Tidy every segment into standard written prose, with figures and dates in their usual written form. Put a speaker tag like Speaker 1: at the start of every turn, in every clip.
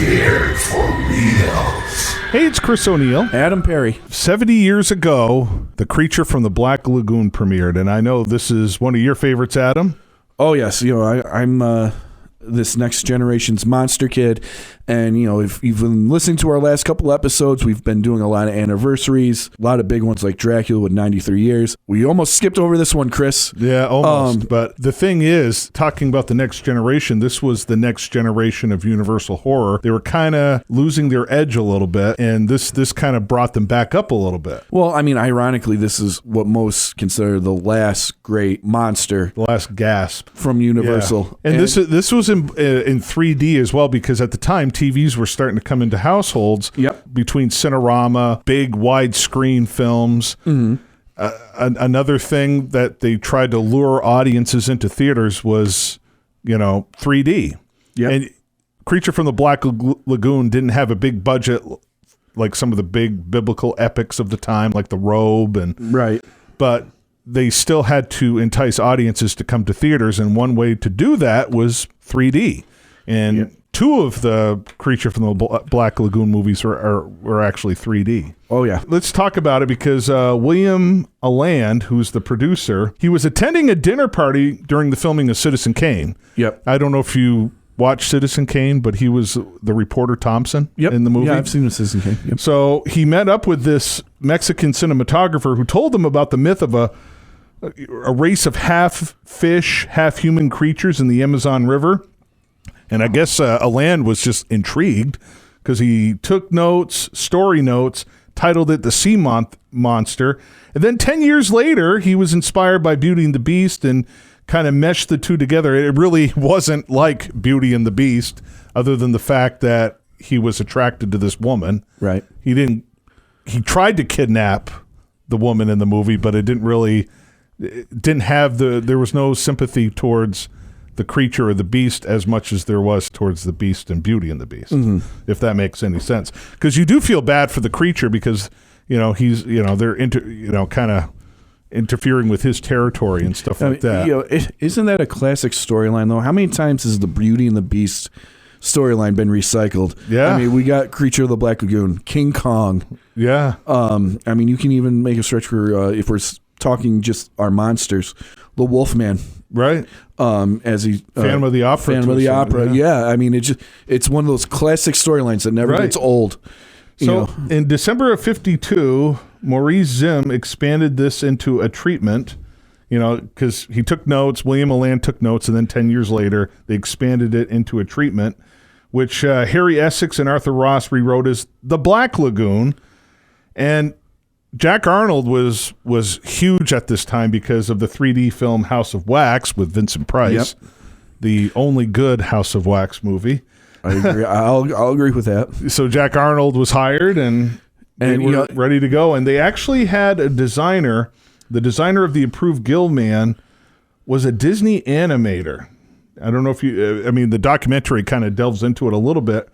Speaker 1: Scared for reals.
Speaker 2: Hey, it's Chris O'Neill.
Speaker 3: Adam Perry.
Speaker 2: 70 years ago, The Creature from the Black Lagoon premiered, and I know this is one of your favorites, Adam.
Speaker 3: Oh, yes. You know, I'm this next generation's monster kid. And, you know, if you've been listening to our last couple episodes, we've been doing a lot of anniversaries, a lot of big ones like Dracula with 93 years. We almost skipped over this one, Chris.
Speaker 2: Yeah, almost. But the thing is, talking about the next generation, this was the next generation of Universal horror. They were kind of losing their edge a little bit, and this kind of brought them back up a little bit.
Speaker 3: Well, I mean, ironically, this is what most consider the last great monster.
Speaker 2: The last gasp.
Speaker 3: From Universal.
Speaker 2: Yeah. And this was in 3D as well, because at the time, TVs were starting to come into households.
Speaker 3: Yep.
Speaker 2: Between Cinerama, big widescreen films.
Speaker 3: Mm-hmm.
Speaker 2: Another thing that they tried to lure audiences into theaters was, 3D.
Speaker 3: Yep.
Speaker 2: And Creature from the Black Lagoon didn't have a big budget like some of the big biblical epics of the time, like The Robe.
Speaker 3: Right.
Speaker 2: But they still had to entice audiences to come to theaters, and one way to do that was 3D. And
Speaker 3: Yep.
Speaker 2: Two of the Creature from the Black Lagoon movies were actually 3D.
Speaker 3: Oh, yeah.
Speaker 2: Let's talk about it because William Alland, who's the producer, he was attending a dinner party during the filming of Citizen Kane.
Speaker 3: Yep.
Speaker 2: I don't know if you watched Citizen Kane, but he was the reporter Thompson in the movie.
Speaker 3: Yeah, I've seen the Citizen Kane. Yep.
Speaker 2: So he met up with this Mexican cinematographer who told him about the myth of a race of half fish, half human creatures in the Amazon River. And I guess Alland was just intrigued because he took notes, story notes, titled it The Sea Monster. And then 10 years later, he was inspired by Beauty and the Beast and kind of meshed the two together. It really wasn't like Beauty and the Beast, other than the fact that he was attracted to this woman.
Speaker 3: Right.
Speaker 2: He tried to kidnap the woman in the movie, but there was no sympathy towards the creature or the beast as much as there was towards the beast and Beauty and the Beast, if that makes any sense. Because you do feel bad for the creature because, he's, they're kind of interfering with his territory and stuff like that.
Speaker 3: Isn't that a classic storyline, though? How many times has the Beauty and the Beast storyline been recycled?
Speaker 2: Yeah.
Speaker 3: I mean, we got Creature of the Black Lagoon, King Kong.
Speaker 2: Yeah.
Speaker 3: I mean, you can even make a stretch for, if we're talking just our monsters, the Wolfman.
Speaker 2: Right.
Speaker 3: As he
Speaker 2: Phantom of the Opera.
Speaker 3: Phantom of the Opera. Yeah. I mean, it's one of those classic storylines that never gets old.
Speaker 2: So in December of 1952, Maurice Zim expanded this into a treatment, because he took notes, William Alland took notes, and then 10 years later, they expanded it into a treatment, which Harry Essex and Arthur Ross rewrote as The Black Lagoon. And Jack Arnold was huge at this time because of the 3D film House of Wax with Vincent Price, the only good House of Wax movie.
Speaker 3: I agree. I'll agree with that.
Speaker 2: So Jack Arnold was hired, and they were ready to go. And they actually had a designer. The designer of the Approved Guild Man was a Disney animator. I don't know if the documentary kind of delves into it a little bit.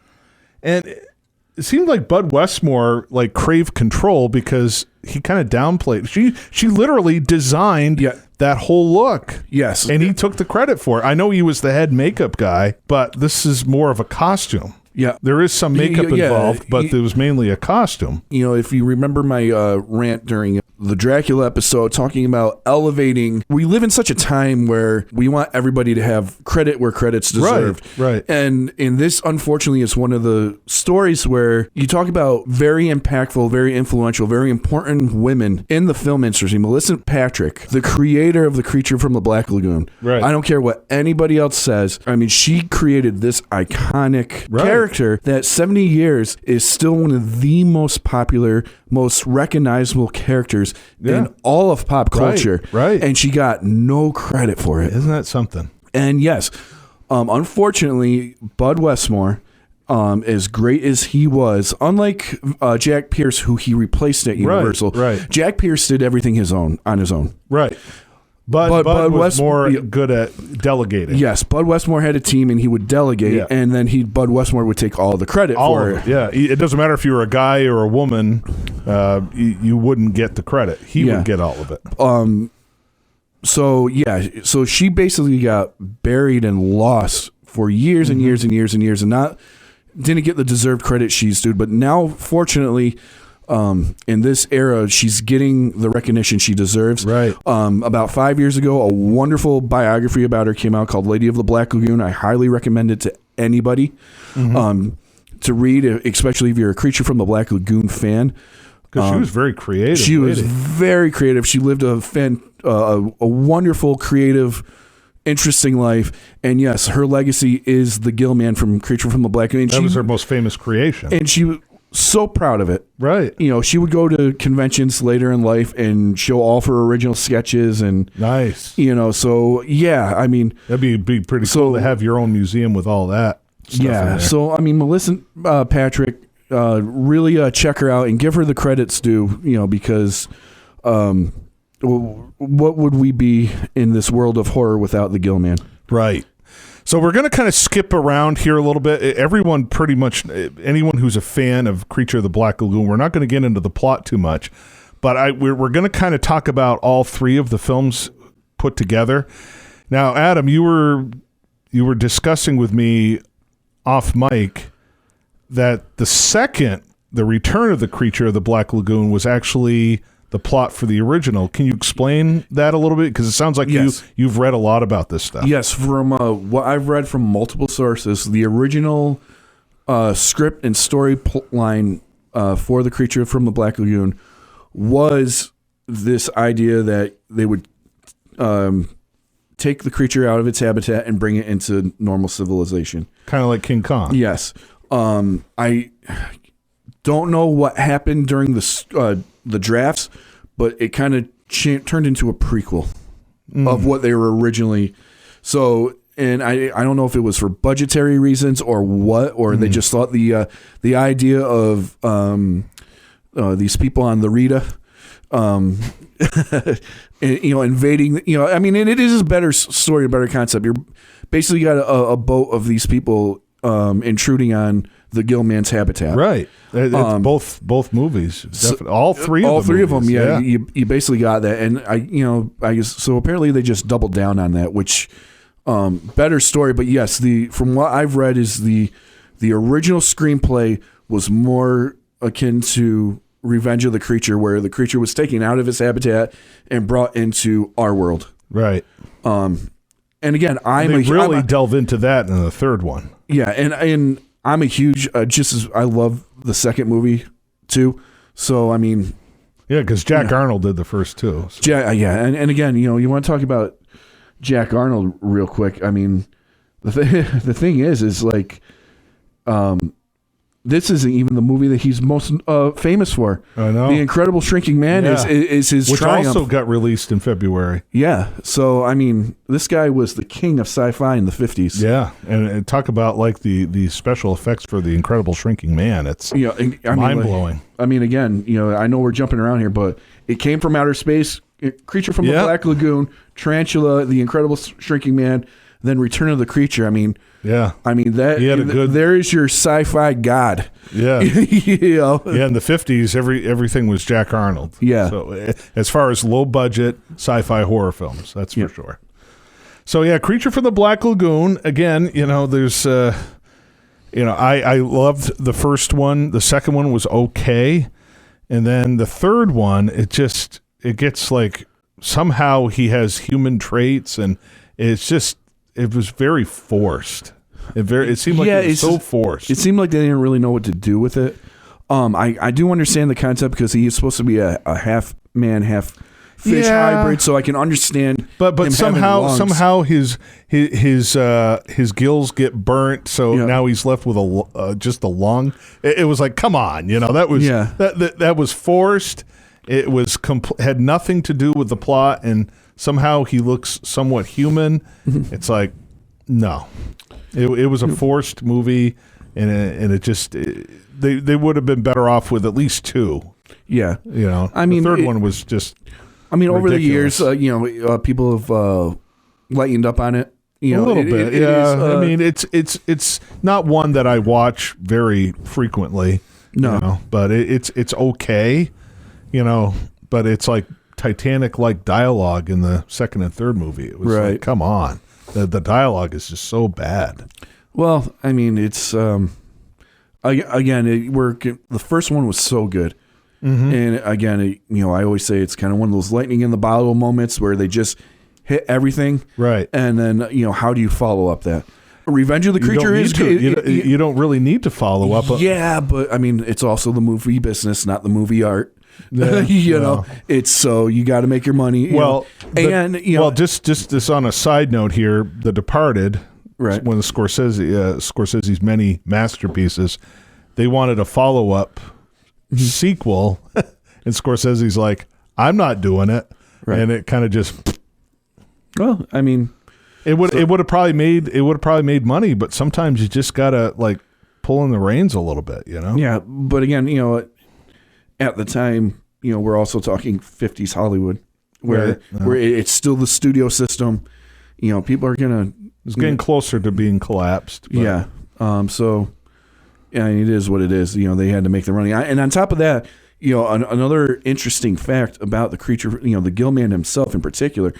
Speaker 2: And it seemed like Bud Westmore craved control because he kind of downplayed. She literally designed that whole look.
Speaker 3: Yes.
Speaker 2: And he took the credit for it. I know he was the head makeup guy, but this is more of a costume.
Speaker 3: Yeah.
Speaker 2: There is some makeup involved, but it was mainly a costume.
Speaker 3: If you remember my rant during the Dracula episode talking about elevating, we live in such a time where we want everybody to have credit where credit's deserved.
Speaker 2: Right.
Speaker 3: And in this, unfortunately, is one of the stories where you talk about very impactful, very influential, very important women in the film industry. Melissa Patrick, the creator of The Creature from the Black Lagoon.
Speaker 2: Right.
Speaker 3: I don't care what anybody else says. I mean, she created this iconic character that 70 years is still one of the most popular, most recognizable characters in all of pop culture.
Speaker 2: Right.
Speaker 3: And she got no credit for it.
Speaker 2: Isn't that something?
Speaker 3: And yes, unfortunately, Bud Westmore, as great as he was, unlike Jack Pierce, who he replaced at Universal, Jack Pierce did everything on his own.
Speaker 2: Right. Bud was more good at delegating.
Speaker 3: Yes, Bud Westmore had a team, and he would delegate, and then Bud Westmore would take all the credit for it.
Speaker 2: Yeah, it doesn't matter if you were a guy or a woman, you wouldn't get the credit. He would get all of it.
Speaker 3: So she basically got buried and lost for years and years and years and years, and didn't get the deserved credit she's due. But now, fortunately, in this era, she's getting the recognition she deserves.
Speaker 2: Right.
Speaker 3: About 5 years ago, a wonderful biography about her came out called Lady of the Black Lagoon. I highly recommend it to anybody to read, especially if you're a Creature from the Black Lagoon fan.
Speaker 2: Because she was very creative.
Speaker 3: She was very creative. She lived a wonderful, creative, interesting life. And yes, her legacy is the Gill Man from Creature from the Black Lagoon.
Speaker 2: That was her most famous creation.
Speaker 3: And she was so proud of it.
Speaker 2: Right.
Speaker 3: You know, she would go to conventions later in life and show all of her original sketches. And
Speaker 2: nice.
Speaker 3: You know, so yeah, I mean,
Speaker 2: that'd be pretty cool to have your own museum with all that stuff in there.
Speaker 3: So I mean, Melissa Patrick, really check her out and give her the credits due, you know, because what would we be in this world of horror without the Gill Man?
Speaker 2: Right. So we're going to kind of skip around here a little bit. Everyone, pretty much, anyone who's a fan of Creature of the Black Lagoon, we're not going to get into the plot too much, but we're going to kind of talk about all three of the films put together. Now, Adam, you were discussing with me off mic that the Return of the Creature of the Black Lagoon was actually the plot for the original. Can you explain that a little bit? Because it sounds like you've read a lot about this stuff.
Speaker 3: Yes, from what I've read from multiple sources, the original script and story line for the Creature from the Black Lagoon was this idea that they would take the creature out of its habitat and bring it into normal civilization.
Speaker 2: Kind of like King Kong.
Speaker 3: Yes. I don't know what happened during the drafts, but it kind of turned into a prequel of what they were originally. So, and I don't know if it was for budgetary reasons or what, or they just thought the idea of these people on the Rita, invading. I mean, it is a better story, a better concept. You're basically got a boat of these people intruding on the Gill Man's habitat.
Speaker 2: Right. It's both movies. All three of them.
Speaker 3: Yeah. You basically got that. And I guess, so apparently they just doubled down on that, which better story. But yes, from what I've read is the original screenplay was more akin to Revenge of the Creature, where the creature was taken out of its habitat and brought into our world.
Speaker 2: Right.
Speaker 3: And again,
Speaker 2: they really delve into that in the third one.
Speaker 3: Yeah, and I'm a huge I love the second movie too. So I mean,
Speaker 2: yeah, because Jack Arnold did the first two. So.
Speaker 3: And again, you want to talk about Jack Arnold real quick. I mean, the thing is like, this isn't even the movie that he's most famous for.
Speaker 2: I know.
Speaker 3: The Incredible Shrinking Man is his
Speaker 2: Which
Speaker 3: triumph.
Speaker 2: also got released in February.
Speaker 3: Yeah. So, I mean, this guy was the king of sci-fi in the 50s.
Speaker 2: Yeah. And talk about like the special effects for The Incredible Shrinking Man. It's mind-blowing.
Speaker 3: I mean, again, I know we're jumping around here, but it came from outer space, Creature from the Black Lagoon, Tarantula, The Incredible Shrinking Man, then Return of the Creature. I mean...
Speaker 2: Yeah,
Speaker 3: I mean there is your sci-fi god.
Speaker 2: Yeah, Yeah, in the 50s, everything was Jack Arnold.
Speaker 3: Yeah.
Speaker 2: So as far as low budget sci-fi horror films, that's for sure. So yeah, Creature from the Black Lagoon. Again, there's I loved the first one. The second one was okay, and then the third one, it gets like somehow he has human traits, and it was very forced. It seemed like it was so forced.
Speaker 3: It seemed like they didn't really know what to do with it. I do understand the concept because he is supposed to be a half man, half fish hybrid, so I can understand.
Speaker 2: But somehow his gills get burnt, so now he's left with just a lung. It was like, come on, that was forced. It was had nothing to do with the plot, and somehow he looks somewhat human. It's like, no, it was a forced movie, and it just they would have been better off with at least two.
Speaker 3: Yeah,
Speaker 2: I mean, the third one was just.
Speaker 3: I mean,
Speaker 2: ridiculous.
Speaker 3: over the years, people have lightened up on it.
Speaker 2: A little bit, yeah. I mean, it's not one that I watch very frequently.
Speaker 3: No,
Speaker 2: but it's okay. But it's like Titanic-like dialogue in the second and third movie. It was like, come on. The dialogue is just so bad.
Speaker 3: Well, I mean, it's The first one was so good. And again, I always say it's kind of one of those lightning in the bottle moments where they just hit everything.
Speaker 2: Right.
Speaker 3: And then, how do you follow up that? Revenge of the Creature is good.
Speaker 2: You don't really need to follow up.
Speaker 3: Yeah, but I mean, it's also the movie business, not the movie art.
Speaker 2: Yeah,
Speaker 3: It's so you got to make your money.
Speaker 2: Just this on a side note here, The Departed,
Speaker 3: right?
Speaker 2: One of Scorsese's many masterpieces, they wanted a follow up sequel, and Scorsese's like, "I'm not doing it," and it kind of just.
Speaker 3: Well, I mean,
Speaker 2: it would have probably made money, but sometimes you just gotta like pull in the reins a little bit,
Speaker 3: Yeah, but again, at the time, we're also talking 50s Hollywood, where it's still the studio system. People are gonna.
Speaker 2: It's getting closer to being collapsed. But.
Speaker 3: Yeah. It is what it is. They had to make the money, and on top of that, another interesting fact about the creature, the Gillman himself in particular,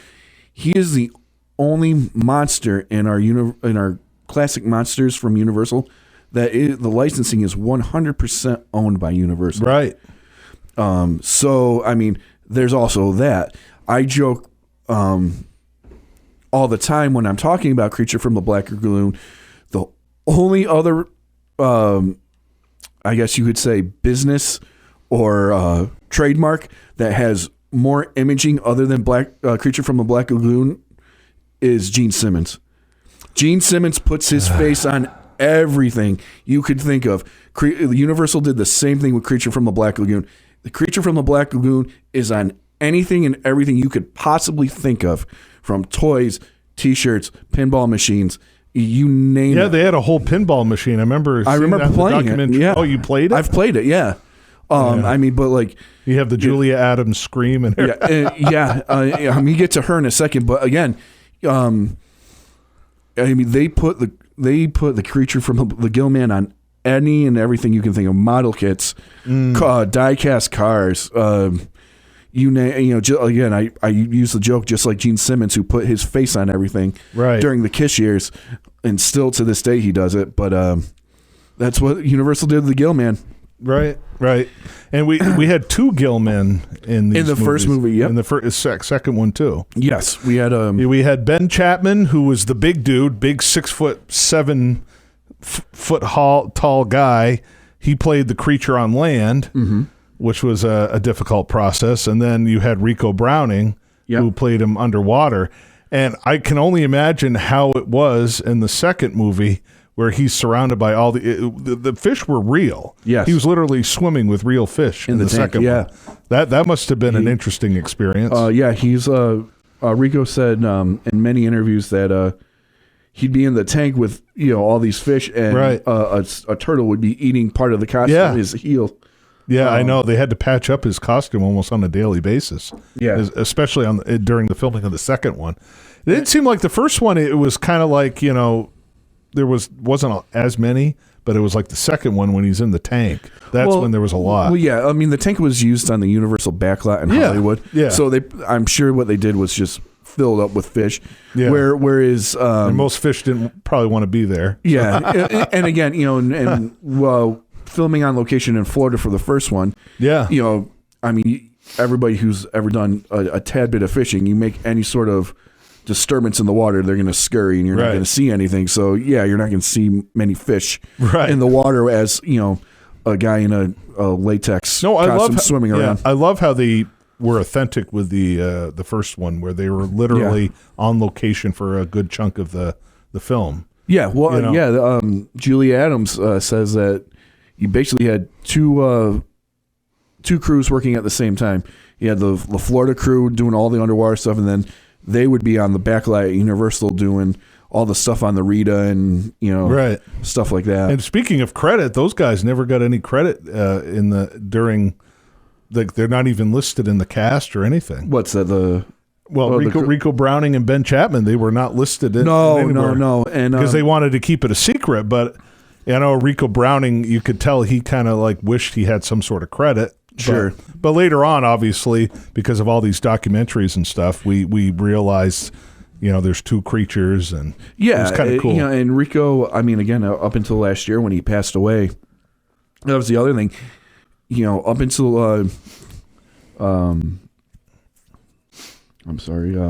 Speaker 3: he is the only monster in our classic monsters from Universal that the licensing is 100% owned by Universal.
Speaker 2: Right.
Speaker 3: So I mean, there's also that. I joke all the time when I'm talking about Creature from the Black Lagoon. The only other, I guess you could say, business or trademark that has more imaging other than Creature from the Black Lagoon is Gene Simmons. Gene Simmons puts his face on everything you could think of. Universal did the same thing with Creature from the Black Lagoon. The Creature from the Black Lagoon is on anything and everything you could possibly think of, from toys, T-shirts, pinball machines, you name it.
Speaker 2: Yeah, they had a whole pinball machine. I remember
Speaker 3: playing it. Yeah.
Speaker 2: Oh, you played it?
Speaker 3: I've played it, yeah. I mean, but like...
Speaker 2: You have the Julia Adams scream. And
Speaker 3: we get to her in a second, but again, I mean, they put the Creature from the Gillman on any and everything you can think of. Model kits, die-cast cars, again, I use the joke just like Gene Simmons, who put his face on everything during the Kiss years, and still to this day he does it. But that's what Universal did to the Gillman.
Speaker 2: Right. And we had two Gillmen in the
Speaker 3: first movie. Yep.
Speaker 2: In the second one too.
Speaker 3: Yes, we had
Speaker 2: Ben Chapman, who was the big dude, big 6'7" tall guy. He played the creature on land. Mm-hmm. Which was a difficult process. And then you had Rico Browning, who played him underwater. And I can only imagine how it was in the second movie, where he's surrounded by all the fish were real.
Speaker 3: Yes.
Speaker 2: He was literally swimming with real fish in the tank, second one. That must have been an interesting experience.
Speaker 3: He's Rico said in many interviews that he'd be in the tank with all these fish, and a turtle would be eating part of the costume, his heel.
Speaker 2: Yeah, I know. They had to patch up his costume almost on a daily basis.
Speaker 3: Yeah,
Speaker 2: especially during the filming of the second one. It didn't seem like the first one. It was kind of like there wasn't as many, but it was like the second one when he's in the tank. That's when there was a lot.
Speaker 3: Well, yeah, I mean the tank was used on the Universal backlot in Hollywood. Yeah, so I'm sure what they did was just filled up with fish. Yeah. Whereas
Speaker 2: and most fish didn't probably want to be there.
Speaker 3: Yeah, and again, filming on location in Florida for the first one. Yeah. I mean, everybody who's ever done a tad bit of fishing, you make any sort of disturbance in the water, they're going to scurry and you're not going to see anything. So, you're not going to see many fish in the water as, a guy in a latex costume swimming around.
Speaker 2: I love how they were authentic with the first one, where they were literally on location for a good chunk of the film.
Speaker 3: Yeah. Well, Julia Adams says that you basically had two crews working at the same time. You had the Florida crew doing all the underwater stuff, and then they would be on the backlight at Universal doing all the stuff on the Rita and stuff like that.
Speaker 2: And speaking of credit, those guys never got any credit they're not even listed in the cast or anything.
Speaker 3: What's that?
Speaker 2: Rico Browning and Ben Chapman, they were not listed in anywhere.
Speaker 3: No, and
Speaker 2: because they wanted to keep it a secret, but. I know Rico Browning, you could tell he kind of like wished he had some sort of credit.
Speaker 3: Sure.
Speaker 2: But later on, obviously, because of all these documentaries and stuff, we realized, there's two creatures, and it was kind of cool.
Speaker 3: And Rico, I mean, again, up until last year when he passed away, That was the other thing. Up until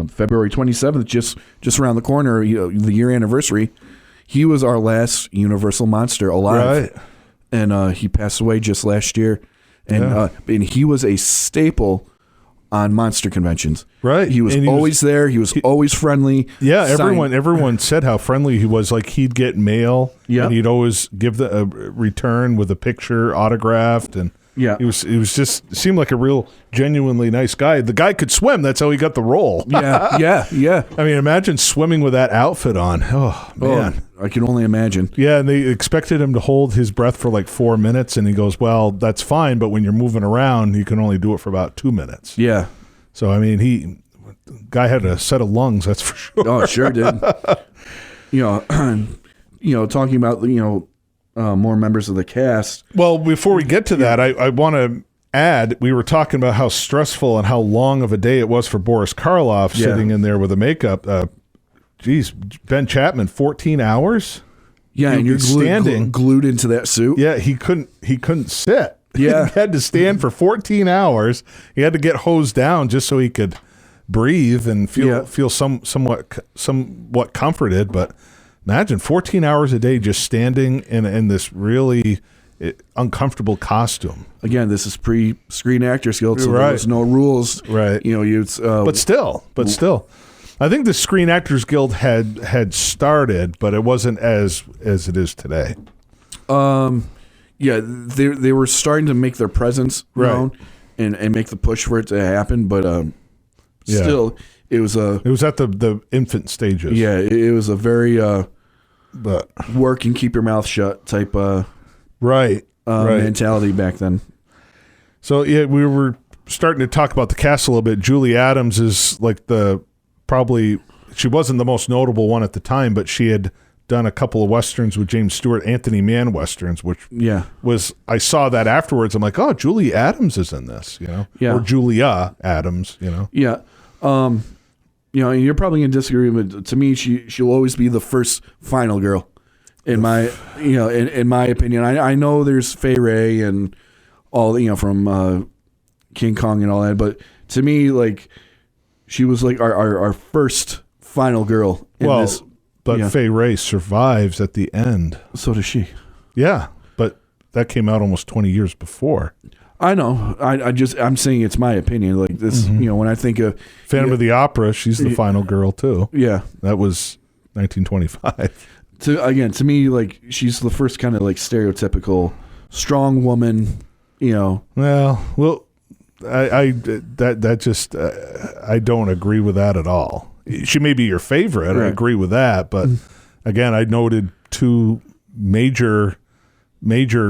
Speaker 3: February 27th, just around the corner, the year anniversary, he was our last Universal monster alive.
Speaker 2: Right.
Speaker 3: And he passed away just last year. And and he was a staple on monster conventions.
Speaker 2: Right.
Speaker 3: He was always there. He was always friendly.
Speaker 2: Yeah, everyone said how friendly he was. Like, he'd get mail, and he'd always give a return with a picture autographed, and he was just seemed like a real genuinely nice guy. The guy could swim. That's how he got the role.
Speaker 3: Yeah.
Speaker 2: I mean, imagine swimming with that outfit on. Oh, man.
Speaker 3: I can only imagine.
Speaker 2: Yeah, and they expected him to hold his breath for like 4 minutes, and he goes, well, that's fine, but when you're moving around, you can only do it for about 2 minutes.
Speaker 3: Yeah.
Speaker 2: So, I mean, guy had a set of lungs, that's for sure.
Speaker 3: Oh, sure did. Talking about, more members of the cast.
Speaker 2: Well, before we get to that, I want to add, we were talking about how stressful and how long of a day it was for Boris Karloff sitting in there with the makeup. Ben Chapman, 14 hours?
Speaker 3: Yeah, and you're
Speaker 2: standing
Speaker 3: glued into that suit.
Speaker 2: Yeah, he couldn't sit.
Speaker 3: Yeah.
Speaker 2: He had to stand for 14 hours. He had to get hosed down just so he could breathe and feel somewhat comforted. But imagine 14 hours a day just standing in this really uncomfortable costume.
Speaker 3: Again, this is pre-Screen Actors Guild, so there was no rules.
Speaker 2: Right. But still. I think the Screen Actors Guild had started, but it wasn't as it is today.
Speaker 3: Yeah, they were starting to make their presence known and make the push for it to happen, but still, it was
Speaker 2: at the infant stages.
Speaker 3: Yeah, it was a very but work and keep your mouth shut type mentality back then.
Speaker 2: So yeah, we were starting to talk about the cast a little bit. Julie Adams is like she wasn't the most notable one at the time, but she had done a couple of Westerns with James Stewart, Anthony Mann Westerns, which I saw that afterwards. I'm like, oh, Julie Adams is in this, or Julia Adams,
Speaker 3: Yeah. And you're probably in disagreement, but to me, she'll always be the first final girl in my, in my opinion. I know there's Fay Wray and all, from King Kong and all that, but to me, like, she was like our first final girl in this.
Speaker 2: But Fay Wray survives at the end.
Speaker 3: So does she.
Speaker 2: Yeah, but that came out almost 20 years before.
Speaker 3: I know. I'm saying it's my opinion. Like this, when I think of
Speaker 2: Phantom of the Opera, she's the final girl too.
Speaker 3: Yeah,
Speaker 2: that was 1925.
Speaker 3: To me, like she's the first kind of like stereotypical strong woman.
Speaker 2: Well, I don't agree with that at all. She may be your favorite. Right. I agree with that, but again, I noted two major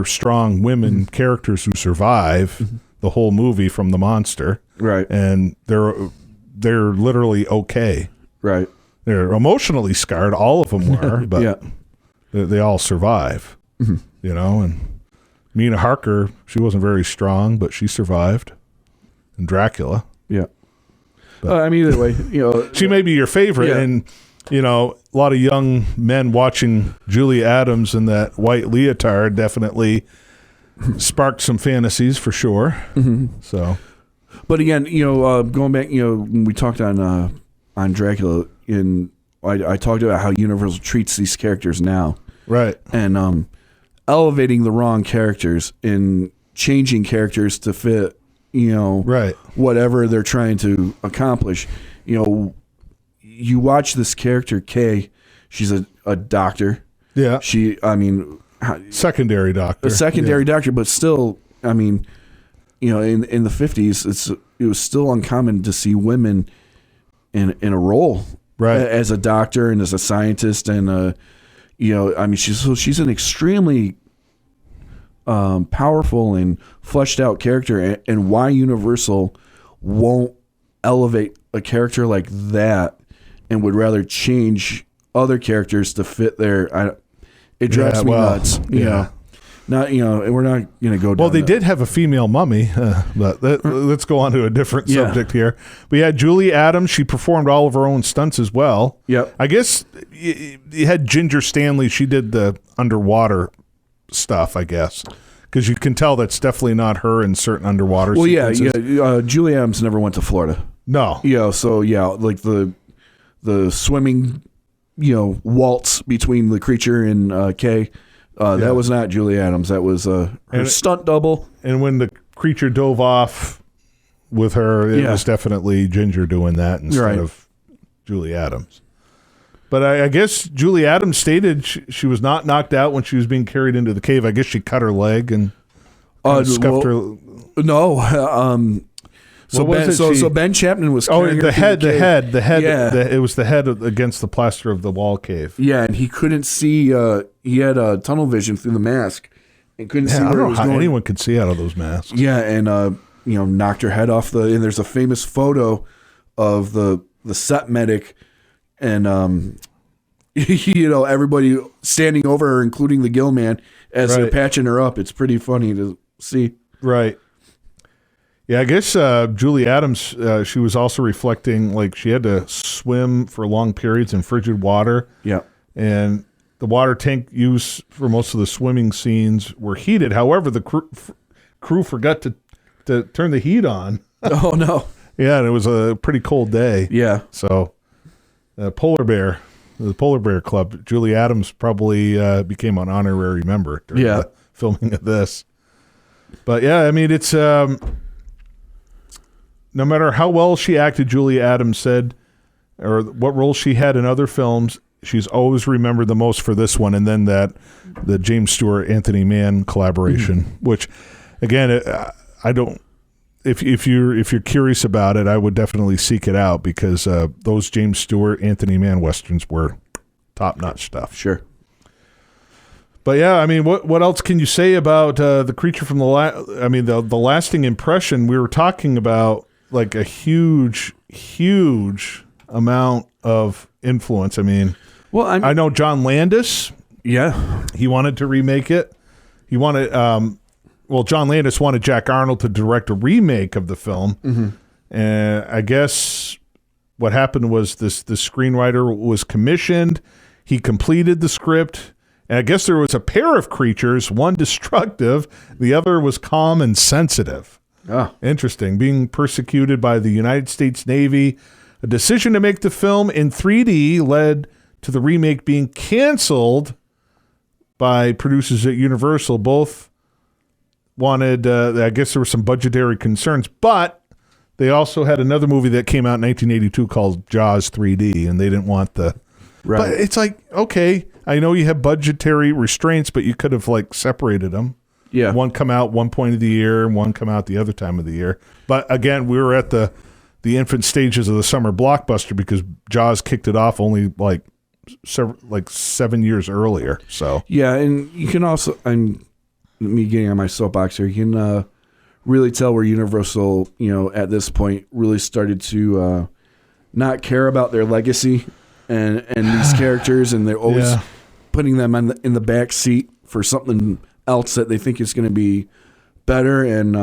Speaker 2: strong women characters who survive the whole movie from the monster.
Speaker 3: Right. And
Speaker 2: they're literally okay.
Speaker 3: Right.
Speaker 2: They're emotionally scarred, all of them were, but they all survive. And Mina Harker, she wasn't very strong, but she survived. And Dracula.
Speaker 3: Yeah. Either way,
Speaker 2: she may be your favorite, and a lot of young men watching Julie Adams in that white leotard definitely sparked some fantasies for sure. So,
Speaker 3: but again, going back, when we talked on Dracula, I talked about how Universal treats these characters now,
Speaker 2: right,
Speaker 3: and elevating the wrong characters and changing characters to fit. Whatever they're trying to accomplish. You watch this character, Kay, she's a doctor.
Speaker 2: Yeah. Secondary doctor.
Speaker 3: A secondary doctor, but still, in the 50s, it was still uncommon to see women in a role.
Speaker 2: Right.
Speaker 3: As a doctor and as a scientist and, she's an extremely powerful and fleshed out character, and why Universal won't elevate a character like that and would rather change other characters to fit their it drives me nuts. Not and we're not gonna go down.
Speaker 2: Well, they did have a female mummy, but let's go on to a different subject here. We had Julie Adams. She performed all of her own stunts as well.
Speaker 3: Yep.
Speaker 2: I guess you had Ginger Stanley. She did the underwater stuff, I guess, because you can tell that's definitely not her in certain underwater sequences.
Speaker 3: Julie Adams never went to Florida.
Speaker 2: No.
Speaker 3: So like the swimming, waltz between the creature and Kay, that was not Julie Adams. That was her stunt double.
Speaker 2: And when the creature dove off with her, it was definitely Ginger doing that instead of Julie Adams. But I guess Julie Adams stated she was not knocked out when she was being carried into the cave. I guess she cut her leg and scuffed her.
Speaker 3: No. So Ben Chapman was carrying
Speaker 2: the head.
Speaker 3: Yeah.
Speaker 2: It was the head against the plaster of the wall cave.
Speaker 3: Yeah, and he couldn't see. He had tunnel vision through the mask and couldn't see where
Speaker 2: I don't
Speaker 3: it
Speaker 2: know
Speaker 3: was
Speaker 2: how
Speaker 3: going.
Speaker 2: anyone could see out of those masks.
Speaker 3: Yeah, and knocked her head off and there's a famous photo of the set medic and everybody standing over her, including the gill man, as they're patching her up. It's pretty funny to see.
Speaker 2: Right. Yeah, I guess Julie Adams, she was also reflecting, like, she had to swim for long periods in frigid water.
Speaker 3: Yeah.
Speaker 2: And the water tank used for most of the swimming scenes were heated. However, the crew forgot to turn the heat on.
Speaker 3: Oh, no.
Speaker 2: Yeah, and it was a pretty cold day.
Speaker 3: Yeah.
Speaker 2: So, the Polar Bear Club, Julie Adams probably became an honorary member during the filming of this. But, yeah, I mean, it's... no matter how well she acted, Julie Adams said, or what role she had in other films, she's always remembered the most for this one, and then the James Stewart Anthony Mann collaboration, which, again, I don't. If you're curious about it, I would definitely seek it out because those James Stewart Anthony Mann westerns were top notch stuff.
Speaker 3: Sure.
Speaker 2: But yeah, I mean, what else can you say about the creature from the lasting impression? We were talking about like a huge amount of influence. I mean, well, I know John Landis.
Speaker 3: Yeah,
Speaker 2: he wanted to remake it. He wanted, John Landis wanted Jack Arnold to direct a remake of the film.
Speaker 3: Mm-hmm.
Speaker 2: And I guess what happened was the screenwriter was commissioned. He completed the script. And I guess there was a pair of creatures, one destructive, the other was calm and sensitive.
Speaker 3: Oh.
Speaker 2: Interesting. Being persecuted by the United States Navy. A decision to make the film in 3D led to the remake being canceled by producers at Universal. Both wanted, I guess there were some budgetary concerns, but they also had another movie that came out in 1982 called Jaws 3D, and they didn't want the... Right. But it's like, okay, I know you have budgetary restraints, but you could have like separated them.
Speaker 3: Yeah.
Speaker 2: One come out one point of the year and one come out the other time of the year. But again, we were at the infant stages of the summer blockbuster because Jaws kicked it off only like 7 years earlier. So
Speaker 3: yeah, and you can also, me getting on my soapbox here, you can really tell where Universal, at this point really started to not care about their legacy and these characters, and they're always putting them in the back seat for something else that they think is going to be better. And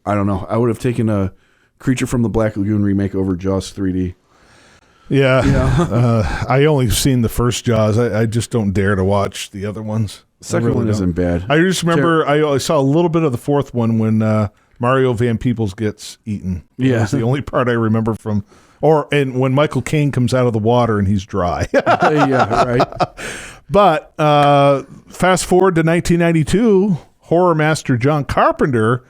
Speaker 3: I don't know. I would have taken a Creature from the Black Lagoon remake over Jaws 3D.
Speaker 2: Yeah. I only seen the first Jaws. I just don't dare to watch the other ones.
Speaker 3: The second one isn't bad.
Speaker 2: I just remember I saw a little bit of the fourth one when Mario Van Peebles gets eaten.
Speaker 3: Yeah.
Speaker 2: That's the only part I remember from... And when Michael Caine comes out of the water and he's dry.
Speaker 3: Yeah, right.
Speaker 2: But fast forward to 1992, horror master John Carpenter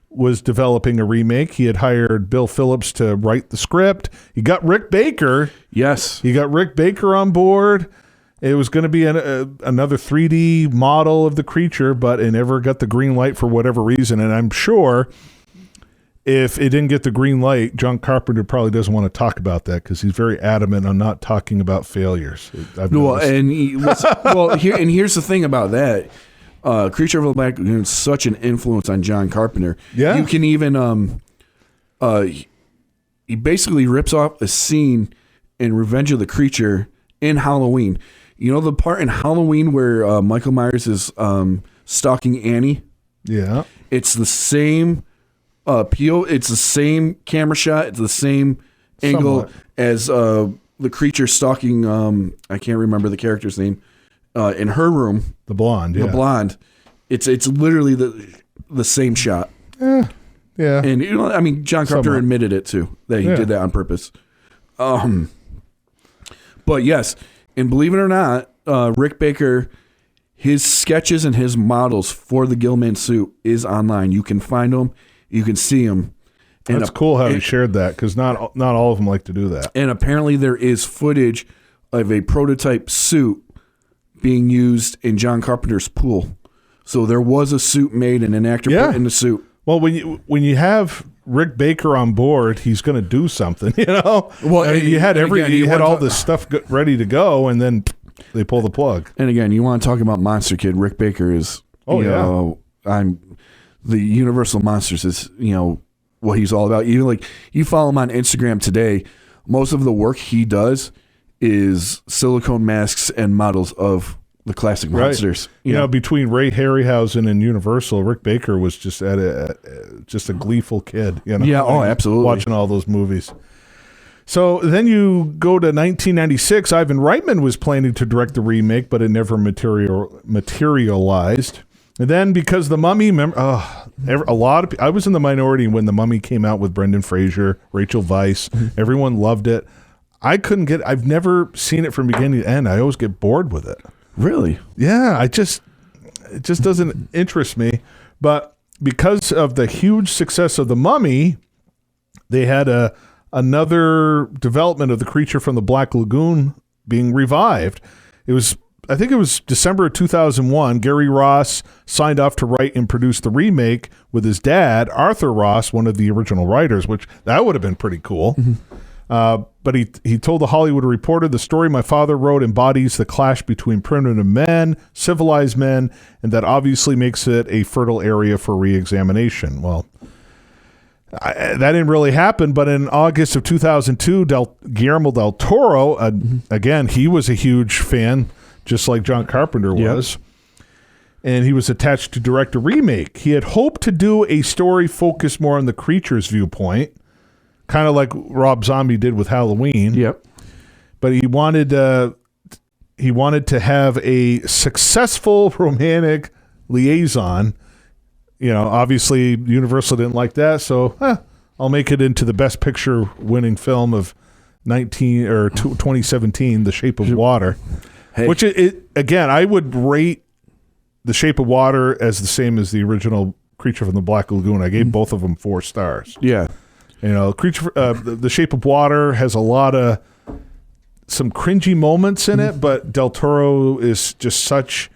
Speaker 2: was developing a remake. He had hired Bill Phillips to write the script. He got Rick Baker.
Speaker 3: Yes.
Speaker 2: He got Rick Baker on board. It was going to be another 3D model of the creature, but it never got the green light for whatever reason. And I'm sure... if it didn't get the green light, John Carpenter probably doesn't want to talk about that because he's very adamant on not talking about failures.
Speaker 3: Here's the thing about that. Creature of the Black Lagoon is such an influence on John Carpenter.
Speaker 2: Yeah.
Speaker 3: You can even he basically rips off a scene in Revenge of the Creature in Halloween. You know the part in Halloween where Michael Myers is stalking Annie?
Speaker 2: Yeah.
Speaker 3: It's the same it's the same camera shot. It's the same angle as the creature stalking. I can't remember the character's name in her room.
Speaker 2: The blonde. Yeah.
Speaker 3: The blonde, It's literally the same shot.
Speaker 2: Yeah.
Speaker 3: And I mean, John Carpenter
Speaker 2: Somewhat.
Speaker 3: admitted it too, that he did that on purpose. But yes, and believe it or not, Rick Baker, his sketches and his models for the Gilman suit is online. You can find them, you can see them. And
Speaker 2: That's cool how he shared that, because not all of them like to do that.
Speaker 3: And apparently there is footage of a prototype suit being used in John Carpenter's pool. So there was a suit made and an actor put in the suit.
Speaker 2: Well, when you have Rick Baker on board, he's going to do something, you know.
Speaker 3: Well,
Speaker 2: I mean, you had all this stuff ready to go, and then they pull the plug.
Speaker 3: And again, you want to talk about Monster Kid? Rick Baker is. The Universal Monsters is what he's all about. Even like you follow him on Instagram today, most of the work he does is silicone masks and models of the classic monsters.
Speaker 2: You know, between Ray Harryhausen and Universal, Rick Baker was just just a gleeful kid. You know?
Speaker 3: Yeah, absolutely.
Speaker 2: Watching all those movies. So then you go to 1996. Ivan Reitman was planning to direct the remake, but it never materialized. And then because The Mummy, I was in the minority when The Mummy came out with Brendan Fraser, Rachel Weisz. Everyone loved it. I've never seen it from beginning to end. I always get bored with it.
Speaker 3: Really?
Speaker 2: Yeah, it just doesn't interest me. But because of the huge success of The Mummy, they had another development of The Creature from the Black Lagoon being revived. I think it was December of 2001. Gary Ross signed off to write and produce the remake with his dad, Arthur Ross, one of the original writers, which that would have been pretty cool. But he told the Hollywood Reporter, the story my father wrote embodies the clash between primitive men, civilized men, and that obviously makes it a fertile area for re-examination. Well, that didn't really happen, but in August of 2002, Guillermo del Toro, again, he was a huge fan, just like John Carpenter was, and he was attached to direct a remake. He had hoped to do a story focused more on the creature's viewpoint, kind of like Rob Zombie did with Halloween.
Speaker 3: Yep.
Speaker 2: But he wanted to have a successful romantic liaison. You know, obviously Universal didn't like that, so I'll make it into the Best Picture winning film of 2017, The Shape of Water.
Speaker 3: Hey.
Speaker 2: Which again, I would rate The Shape of Water as the same as the original Creature from the Black Lagoon. I gave both of them 4 stars.
Speaker 3: Yeah.
Speaker 2: You know, The Shape of Water has a lot of some cringy moments in it, but Del Toro is just such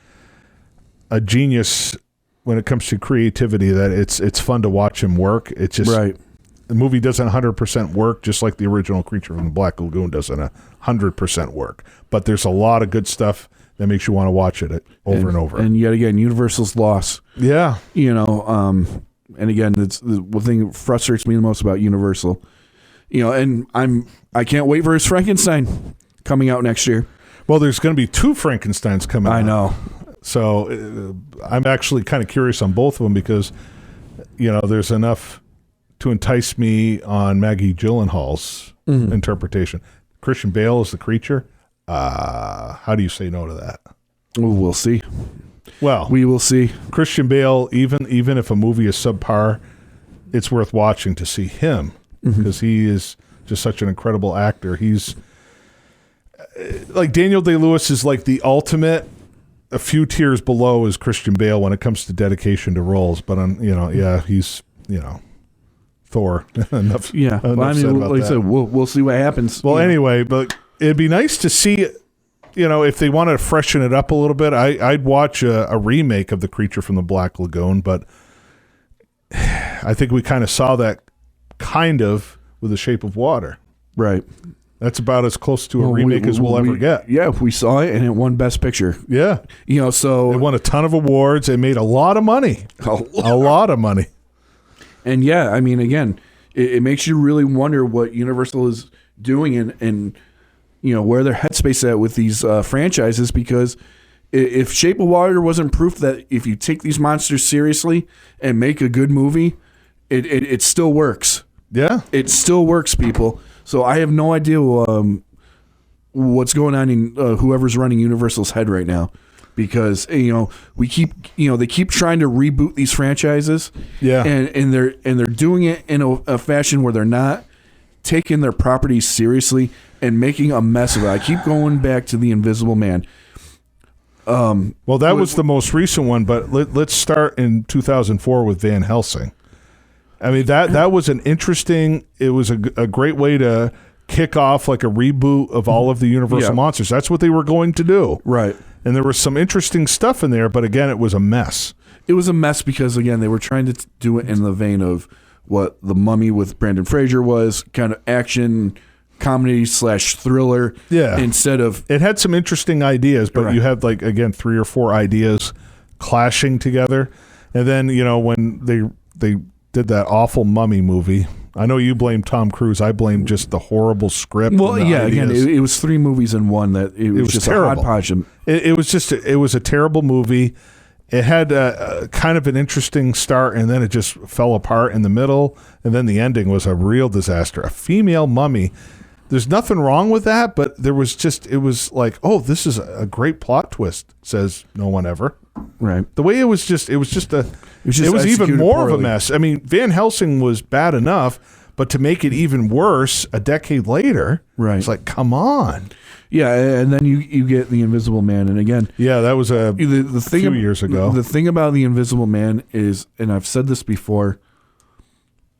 Speaker 2: a genius when it comes to creativity that it's fun to watch him work. It's just the movie doesn't 100% work, just like the original Creature from the Black Lagoon doesn't 100% work. But there's a lot of good stuff that makes you want to watch it over and over.
Speaker 3: And yet again, Universal's loss.
Speaker 2: Yeah,
Speaker 3: and again, it's the one thing that frustrates me the most about Universal. And I can't wait for his Frankenstein coming out next year.
Speaker 2: Well, there's going to be 2 Frankensteins coming out.
Speaker 3: I know.
Speaker 2: So I'm actually kind of curious on both of them because, there's enough to entice me on Maggie Gyllenhaal's interpretation. Christian Bale is the creature. How do you say no to that?
Speaker 3: We'll see.
Speaker 2: Well,
Speaker 3: we will see.
Speaker 2: Christian Bale, even if a movie is subpar, it's worth watching to see him because he is just such an incredible actor. He's like Daniel Day-Lewis is like the ultimate. A few tiers below is Christian Bale when it comes to dedication to roles, but he's Thor. enough.
Speaker 3: Yeah,
Speaker 2: enough said about
Speaker 3: like
Speaker 2: that.
Speaker 3: I said, we'll see what happens.
Speaker 2: Well, anyway, but it'd be nice to see. If they wanted to freshen it up a little bit, I'd watch a remake of The Creature from the Black Lagoon, but I think we kind of saw that with The Shape of Water.
Speaker 3: Right.
Speaker 2: That's about as close to a remake as we'll ever get.
Speaker 3: Yeah, we saw it, and it won Best Picture.
Speaker 2: Yeah.
Speaker 3: So...
Speaker 2: It won a ton of awards. It made a lot of money. A lot of money.
Speaker 3: And yeah, I mean, again, it makes you really wonder what Universal is doing and where their headspace at with these franchises, because if Shape of Water wasn't proof that if you take these monsters seriously and make a good movie, it still works.
Speaker 2: Yeah.
Speaker 3: It still works, people. So I have no idea what's going on in whoever's running Universal's head right now. because they keep trying to reboot these franchises, and they're doing it in a fashion where they're not taking their properties seriously and making a mess of it. I keep going back to the Invisible Man.
Speaker 2: Well, that was the most recent one, but let's start in 2004 with Van Helsing. I mean, that was an interesting. It was a great way to kick off like a reboot of all of the Universal monsters. That's what they were going to do,
Speaker 3: right?
Speaker 2: And there was some interesting stuff in there, but again, it was a mess.
Speaker 3: It was a mess because again, they were trying to do it in the vein of what The Mummy with Brendan Fraser was, kind of action comedy / thriller.
Speaker 2: Yeah.
Speaker 3: Instead of
Speaker 2: it had some interesting ideas, but
Speaker 3: right.
Speaker 2: you had like again 3 or 4 ideas clashing together, and then when they did that awful Mummy movie. I know you blame Tom Cruise. I blame just the horrible script.
Speaker 3: Well, yeah,
Speaker 2: ideas.
Speaker 3: again, it was 3 movies in one. That it was just
Speaker 2: terrible.
Speaker 3: A hodgepodge.
Speaker 2: It was a terrible movie. It had a kind of an interesting start, and then it just fell apart in the middle, and then the ending was a real disaster. A female mummy. There's nothing wrong with that, but it was like, oh, this is a great plot twist, says no one ever.
Speaker 3: Right.
Speaker 2: The way it was even more
Speaker 3: poorly.
Speaker 2: of a mess. I mean, Van Helsing was bad enough, but to make it even worse a decade later,
Speaker 3: right.
Speaker 2: It's like, come on.
Speaker 3: Yeah, and then you get the Invisible Man, and again,
Speaker 2: that was a few years ago.
Speaker 3: The thing about the Invisible Man is, and I've said this before,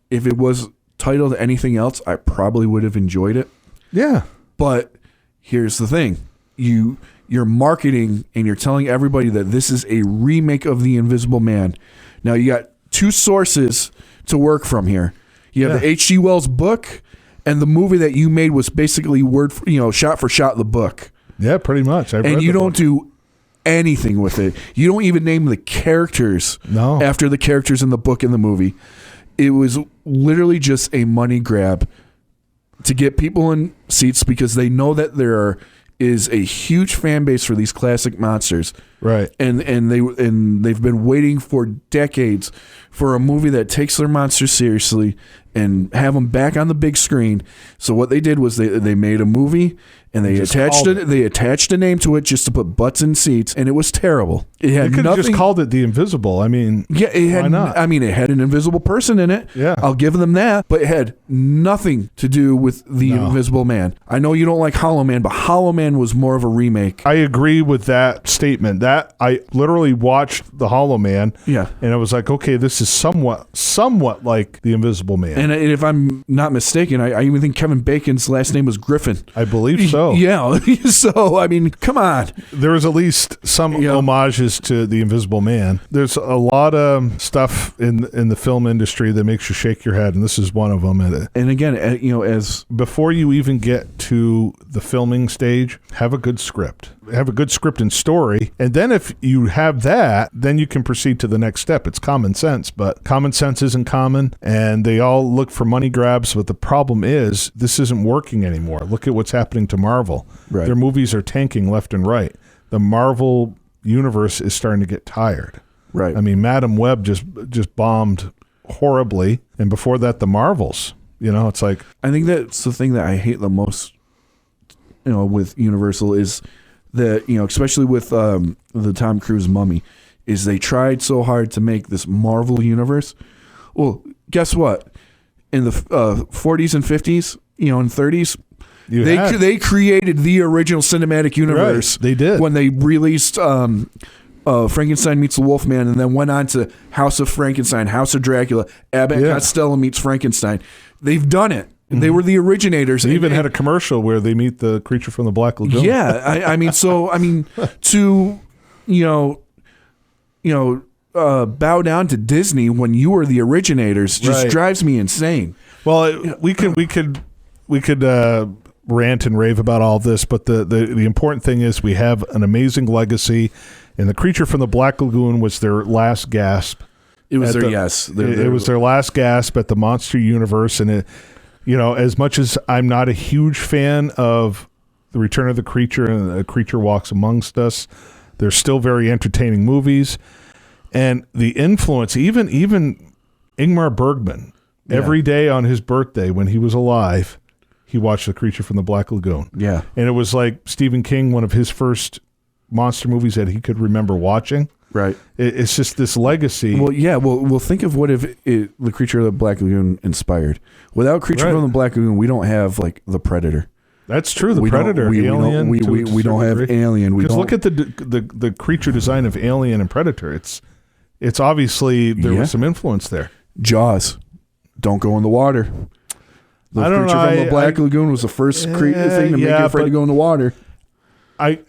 Speaker 3: if it was titled anything else, I probably would have enjoyed it.
Speaker 2: Yeah,
Speaker 3: but here's the thing: you're marketing and you're telling everybody that this is a remake of the Invisible Man. Now you got 2 sources to work from here. You have the H.G. Wells book. And the movie that you made was basically shot for shot the book.
Speaker 2: Yeah, pretty much.
Speaker 3: And you don't do anything with it. You don't even name the characters after the characters in the book and the movie. It was literally just a money grab to get people in seats because they know that there is a huge fan base for these classic monsters.
Speaker 2: Right.
Speaker 3: And they've been waiting for decades for a movie that takes their monsters seriously and have them back on the big screen. So what they did was they made a movie and they attached a name to it just to put butts in seats, and it was terrible. It had
Speaker 2: you could have just called it The Invisible. I mean,
Speaker 3: why
Speaker 2: not?
Speaker 3: I mean, it had an invisible person in it.
Speaker 2: Yeah,
Speaker 3: I'll give them that, but it had nothing to do with the Invisible Man. I know you don't like Hollow Man, but Hollow Man was more of a remake.
Speaker 2: I agree with that statement. That I literally watched the Hollow Man.
Speaker 3: Yeah,
Speaker 2: and I was like, okay, this is somewhat like the Invisible Man.
Speaker 3: And if I'm not mistaken, I even think Kevin Bacon's last name was Griffin.
Speaker 2: I believe so.
Speaker 3: Yeah. So, I mean, come on.
Speaker 2: There was at least some homages to the Invisible Man. There's a lot of stuff in the film industry that makes you shake your head, and this is one of them.
Speaker 3: And again, as
Speaker 2: before you even get to the filming stage, have a good script. Have a good script and story, and then if you have that, then you can proceed to the next step. It's common sense, but common sense isn't common, and they all look for money grabs, but the problem is this isn't working anymore. Look at what's happening to Marvel.
Speaker 3: Right.
Speaker 2: Their movies are tanking left and right. The Marvel universe is starting to get tired.
Speaker 3: Right.
Speaker 2: I mean, Madam Web just bombed horribly, and before that, the Marvels. It's like,
Speaker 3: I think that's the thing that I hate the most, with Universal is that, especially with the Tom Cruise Mummy, is they tried so hard to make this Marvel universe. Well, guess what? In the 40s and 50s, and 30s, they created the original cinematic universe.
Speaker 2: Right, they did.
Speaker 3: When they released Frankenstein Meets the Wolfman, and then went on to House of Frankenstein, House of Dracula, Abbott and Costello Meets Frankenstein. They've done it. They were the originators.
Speaker 2: They even had a commercial where they meet the creature from the Black Lagoon.
Speaker 3: Yeah, I mean, to bow down to Disney when you were the originators just drives me insane.
Speaker 2: Well, we could rant and rave about all this, but the important thing is we have an amazing legacy, and the creature from the Black Lagoon was their last gasp.
Speaker 3: It was
Speaker 2: it was their last gasp at the monster universe, and it. As much as I'm not a huge fan of The Return of the Creature and The Creature Walks Amongst Us, they're still very entertaining movies. And the influence, even Ingmar Bergman, every day on his birthday when he was alive, he watched The Creature from the Black Lagoon.
Speaker 3: Yeah.
Speaker 2: And it was like Stephen King, one of his first monster movies that he could remember watching.
Speaker 3: Right.
Speaker 2: It's just this legacy.
Speaker 3: Well, yeah. Well, think of what if the Creature of the Black Lagoon inspired. Without Creature from the Black Lagoon, we don't have like the Predator.
Speaker 2: That's true. The Predator, Alien.
Speaker 3: We don't have Alien.
Speaker 2: Because look at the creature design of Alien and Predator. It's obviously there was some influence there.
Speaker 3: Jaws. Don't go in the water. The Creature from the Black Lagoon was the first thing to make you afraid to go in the water.
Speaker 2: I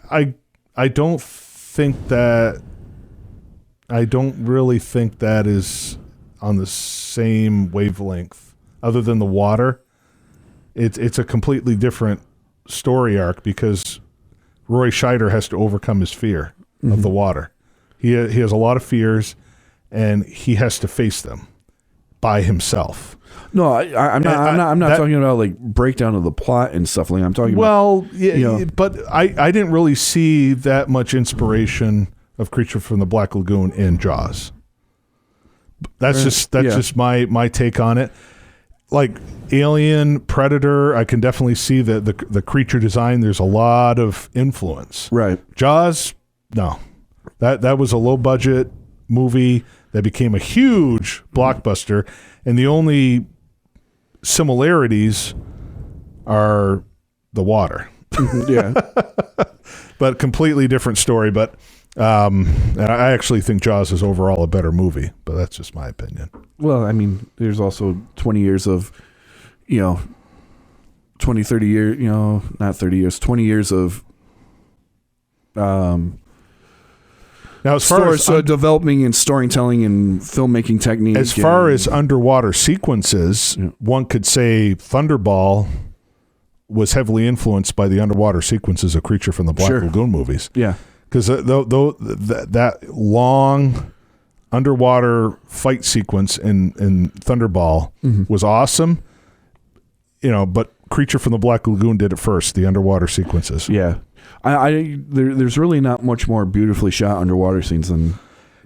Speaker 2: don't think that. I don't really think that is on the same wavelength. Other than the water, it's a completely different story arc because Roy Scheider has to overcome his fear of the water. He has a lot of fears, and he has to face them by himself.
Speaker 3: No, I'm not talking about like breakdown of the plot and stuff like that. I'm talking
Speaker 2: about but I didn't really see that much inspiration of Creature from the Black Lagoon in Jaws. That's just my take on it. Like Alien, Predator, I can definitely see the creature design. There's a lot of influence.
Speaker 3: Right.
Speaker 2: Jaws, no. That was a low budget movie that became a huge blockbuster, and the only similarities are the water.
Speaker 3: Yeah.
Speaker 2: But completely different story. But and I actually think Jaws is overall a better movie, but that's just my opinion.
Speaker 3: Well, I mean, there's also 20 years of, 20, 30 years, not 30 years, 20 years of
Speaker 2: now as far as
Speaker 3: developing and storytelling and filmmaking techniques.
Speaker 2: As far as underwater sequences, one could say Thunderball was heavily influenced by the underwater sequences of Creature from the Black Lagoon movies.
Speaker 3: Yeah.
Speaker 2: Because that long underwater fight sequence in Thunderball was awesome, but Creature from the Black Lagoon did it first, the underwater sequences.
Speaker 3: Yeah. There's really not much more beautifully shot underwater scenes than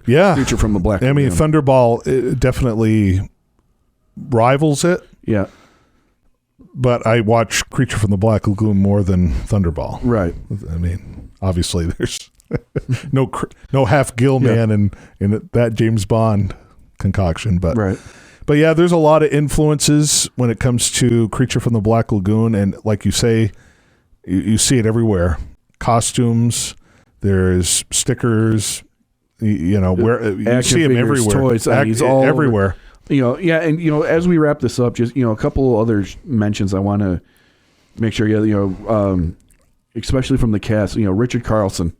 Speaker 3: Creature from the Black Lagoon.
Speaker 2: I mean, Thunderball it definitely rivals it.
Speaker 3: Yeah. But
Speaker 2: I watch Creature from the Black Lagoon more than Thunderball.
Speaker 3: Right.
Speaker 2: I mean, obviously there's no half Gill man in that James Bond concoction, but
Speaker 3: right.
Speaker 2: But yeah, there's a lot of influences when it comes to Creature from the Black Lagoon, and like you say, you see it everywhere. Costumes, there's stickers, where you see them everywhere.
Speaker 3: Toys, he's all
Speaker 2: everywhere.
Speaker 3: And as we wrap this up, just a couple other mentions I want to make sure especially from the cast. Richard Carlson,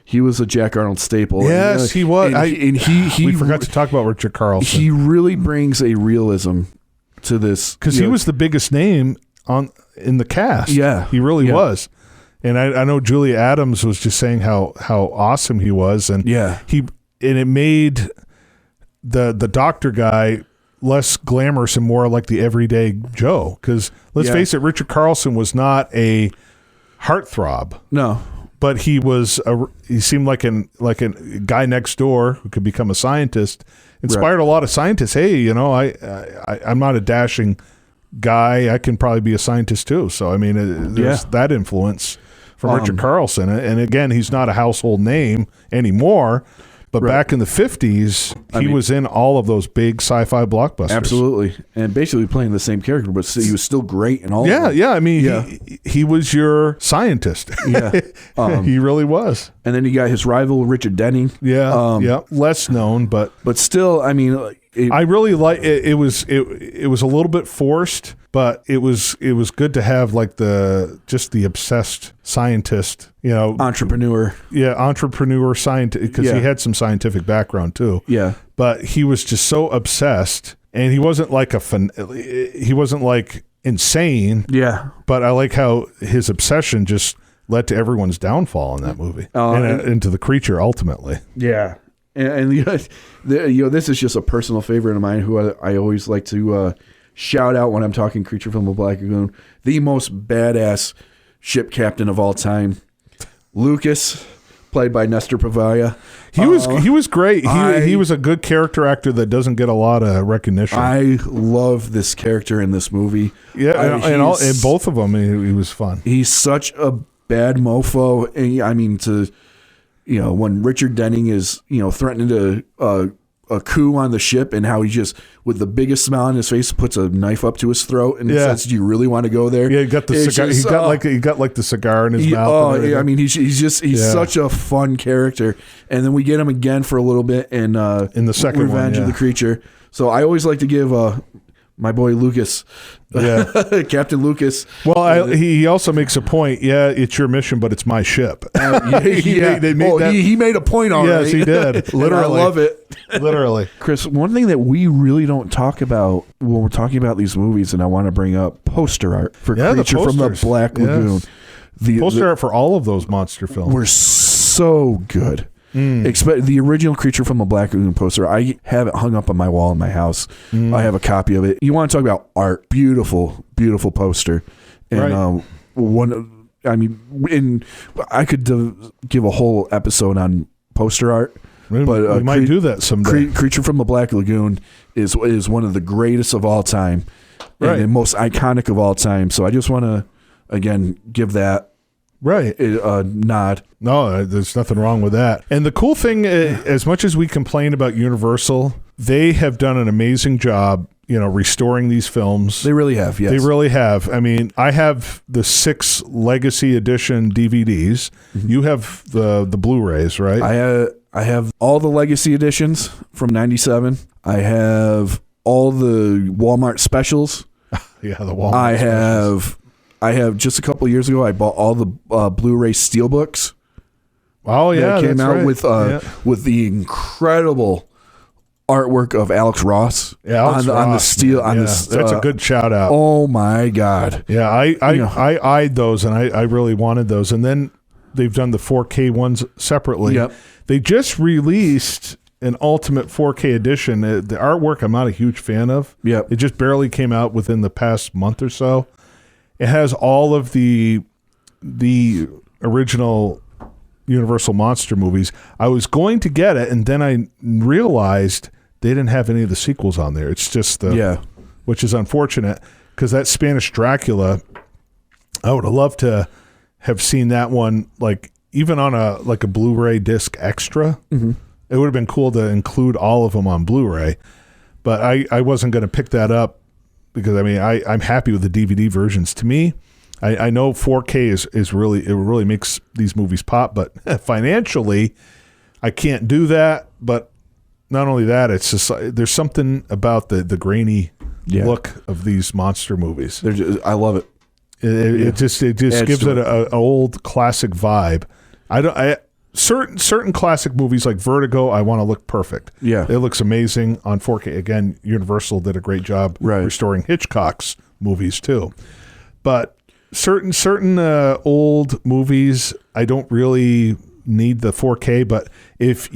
Speaker 3: he was a Jack Arnold staple.
Speaker 2: Yes, he was.
Speaker 3: We
Speaker 2: forgot to talk about Richard Carlson.
Speaker 3: He really brings a realism to this
Speaker 2: because he was the biggest name in the cast.
Speaker 3: Yeah,
Speaker 2: he really was. And I know Julia Adams was just saying how awesome he was, and it made the doctor guy less glamorous and more like the everyday Joe. Because let's face it, Richard Carlson was not a heartthrob.
Speaker 3: No,
Speaker 2: but he seemed like a guy next door who could become a scientist. Inspired a lot of scientists. Hey, I'm not a dashing guy. I can probably be a scientist too. So I mean, there's that influence from Richard Carlson. And again, he's not a household name anymore. But back in the 50s, he was in all of those big sci-fi blockbusters.
Speaker 3: Absolutely. And basically playing the same character, but he was still great in all of them.
Speaker 2: Yeah. I mean, he was your scientist.
Speaker 3: Yeah.
Speaker 2: He really was.
Speaker 3: And then you got his rival, Richard Denning.
Speaker 2: Yeah. Less known, but
Speaker 3: still, I mean...
Speaker 2: I really like it. It was a little bit forced, but it was good to have like the obsessed scientist,
Speaker 3: entrepreneur.
Speaker 2: Yeah, entrepreneur scientist, because he had some scientific background too.
Speaker 3: Yeah,
Speaker 2: but he was just so obsessed, and he wasn't like he wasn't like insane.
Speaker 3: Yeah,
Speaker 2: but I like how his obsession just led to everyone's downfall in that movie and to the creature ultimately.
Speaker 3: Yeah. And this is just a personal favorite of mine who I always like to shout out when I'm talking Creature from the Black Lagoon. The most badass ship captain of all time, Lucas, played by Nestor Pavaya.
Speaker 2: He was great. He was a good character actor that doesn't get a lot of recognition.
Speaker 3: I love this character in this movie.
Speaker 2: Yeah, and both of them, he was fun.
Speaker 3: He's such a bad mofo, and I mean when Richard Denning is, threatening to a coup on the ship, and how he just, with the biggest smile on his face, puts a knife up to his throat and says, "Do you really want to go there?"
Speaker 2: Yeah, he got the cigar. He got like the cigar in his mouth.
Speaker 3: Oh, yeah, I mean, he's such a fun character. And then we get him again for a little bit in
Speaker 2: the second
Speaker 3: Revenge of the Creature. So I always like to give my boy Lucas, Captain Lucas.
Speaker 2: Well, he also makes a point. Yeah, it's your mission, but it's my ship.
Speaker 3: He made a point on it.
Speaker 2: Yes, he did. Literally,
Speaker 3: I love it.
Speaker 2: Literally,
Speaker 3: Chris. One thing that we really don't talk about when we're talking about these movies, and I want to bring up poster art for Creature from the Black Lagoon.
Speaker 2: Yes. The poster art for all of those monster films
Speaker 3: were so good. Expect the original Creature from the Black Lagoon poster. I have it hung up on my wall in my house. I have a copy of it. You want to talk about art? Beautiful, beautiful poster. And I could give a whole episode on poster art. But
Speaker 2: we might do that someday.
Speaker 3: Creature from the Black Lagoon is one of the greatest of all time, and the most iconic of all time. So I just want to again give that a nod.
Speaker 2: No, there's nothing wrong with that. And the cool thing, as much as we complain about Universal, they have done an amazing job, restoring these films.
Speaker 3: They really have, yes.
Speaker 2: They really have. I mean, I have the 6 Legacy Edition DVDs. Mm-hmm. You have the Blu-rays, right?
Speaker 3: I have all the Legacy editions from '97. I have all the Walmart specials.
Speaker 2: Yeah, the Walmart specials.
Speaker 3: I have just a couple of years ago, I bought all the Blu-ray steelbooks.
Speaker 2: Oh yeah,
Speaker 3: that came out with the incredible artwork of Alex Ross.
Speaker 2: Yeah,
Speaker 3: on the steel.
Speaker 2: That's a good shout out.
Speaker 3: Oh my God!
Speaker 2: Yeah, I eyed those, and I really wanted those, and then they've done the 4K ones separately.
Speaker 3: Yep. They
Speaker 2: just released an Ultimate 4K edition. The artwork I'm not a huge fan of.
Speaker 3: Yep.
Speaker 2: It just barely came out within the past month or so. It has all of the original Universal Monster movies. I was going to get it, and then I realized they didn't have any of the sequels on there. It's just which is unfortunate, because that Spanish Dracula, I would have loved to have seen that one, like even on a Blu-ray disc extra. Mm-hmm. It would have been cool to include all of them on Blu-ray, but I wasn't going to pick that up, because I mean I'm happy with the DVD versions. To me, I know 4K is really makes these movies pop, but financially I can't do that. But not only that, it's just there's something about the grainy look of these monster movies.
Speaker 3: I love it.
Speaker 2: It just gives it an old classic vibe. Certain classic movies like Vertigo, I want to look perfect. Yeah, it looks amazing on 4K. Again, Universal did a great job restoring Hitchcock's movies too. But certain old movies, I don't really need the 4K. But if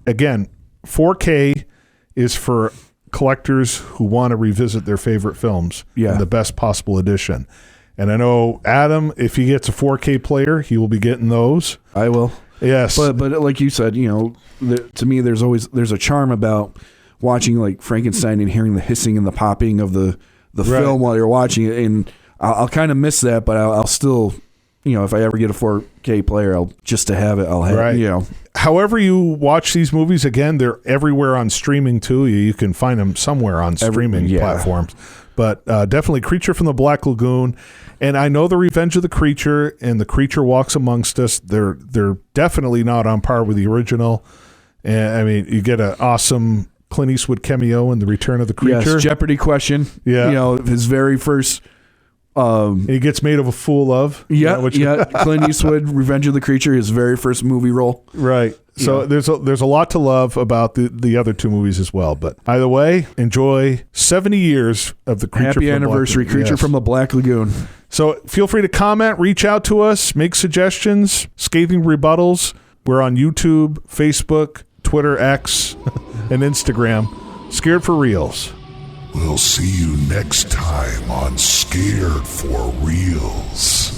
Speaker 2: again, 4K is for collectors who want to revisit their favorite films in the best possible edition. And I know Adam, if he gets a 4K player, he will be getting those.
Speaker 3: I will.
Speaker 2: Yes.
Speaker 3: But like you said, to me, there's a charm about watching like Frankenstein and hearing the hissing and the popping of the film while you're watching it. And I'll kind of miss that, but I'll still, if I ever get a 4K player, I'll have it.
Speaker 2: However you watch these movies, again, they're everywhere on streaming too. You can find them somewhere on streaming platforms. But definitely Creature from the Black Lagoon. And I know the Revenge of the Creature and the Creature Walks Amongst Us, they're definitely not on par with the original. And I mean, you get an awesome Clint Eastwood cameo in The Return of the Creature.
Speaker 3: Yes, Jeopardy question. Yeah. His very first...
Speaker 2: he gets made of a fool of.
Speaker 3: Clint Eastwood, Revenge of the Creature, his very first movie role.
Speaker 2: Right. So there's a lot to love about the other two movies as well. But either way, enjoy 70 years of the Creature.
Speaker 3: Happy anniversary, Creature from the Black Lagoon.
Speaker 2: So feel free to comment, reach out to us, make suggestions, scathing rebuttals. We're on YouTube, Facebook, Twitter, X, and Instagram. Scared for Reals.
Speaker 1: We'll see you next time on Scared for Reals.